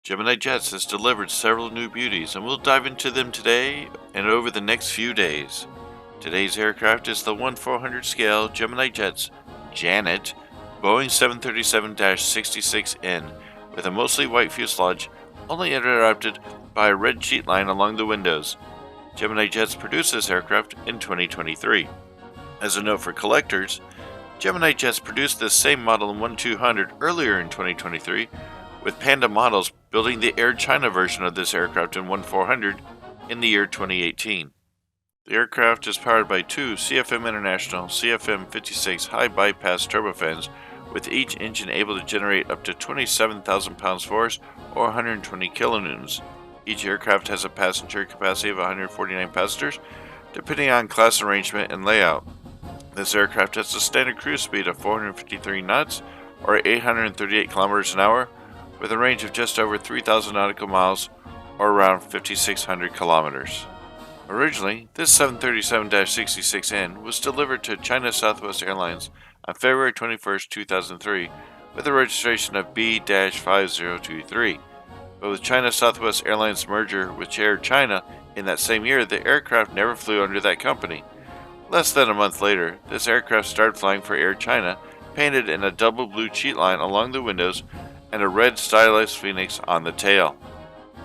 Gemini Jets has delivered several new beauties, and we'll dive into them today and over the next few days. Today's aircraft is the 1/400 scale Gemini Jets Janet Boeing 737-66N with a mostly white fuselage, only interrupted by a red cheatline along the windows. Gemini Jets produced this aircraft in 2023. As a note for collectors, Gemini Jets produced this same model in 1/200 earlier in 2023, with Panda models building the Air China version of this aircraft in 1/400 in the year 2018. The aircraft is powered by two CFM International CFM56 high bypass turbofans, with each engine able to generate up to 27,000 pounds force or 120 kilonewtons. Each aircraft has a passenger capacity of 149 passengers, depending on class arrangement and layout. This aircraft has a standard cruise speed of 453 knots or 838 kilometers an hour, with a range of just over 3,000 nautical miles or around 5,600 kilometers. Originally, this 737-66N was delivered to China Southwest Airlines on February 21, 2003, with a registration of B-5023. But with China Southwest Airlines' merger with Air China in that same year, the aircraft never flew under that company. Less than a month later, this aircraft started flying for Air China, painted in a double blue cheat line along the windows and a red stylized phoenix on the tail.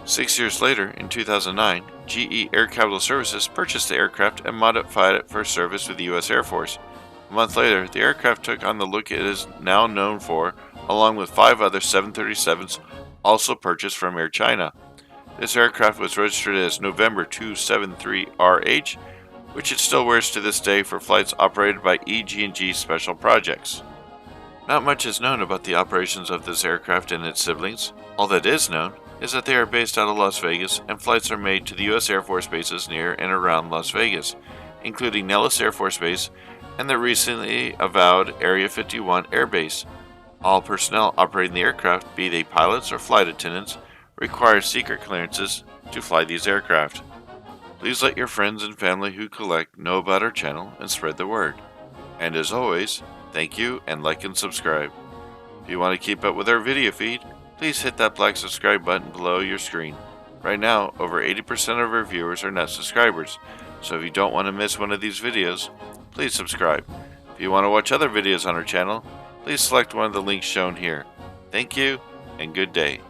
6 years later, in 2009, GE Air Capital Services purchased the aircraft and modified it for service with the U.S. Air Force. A month later, the aircraft took on the look it is now known for, along with 5 other 737s also purchased from Air China. This aircraft was registered as November 273RH, which it still wears to this day for flights operated by EG&G Special Projects. Not much is known about the operations of this aircraft and its siblings. All that is known is that they are based out of Las Vegas, and flights are made to the U.S. Air Force bases near and around Las Vegas, including Nellis Air Force Base and the recently avowed Area 51 Air Base. All personnel operating the aircraft, be they pilots or flight attendants, require secret clearances to fly these aircraft. Please let your friends and family who collect know about our channel and spread the word. And as always, thank you, and like and subscribe. If you want to keep up with our video feed, please hit that black subscribe button below your screen. Right now, over 80% of our viewers are not subscribers, so if you don't want to miss one of these videos, please subscribe. If you want to watch other videos on our channel, please select one of the links shown here. Thank you, and good day.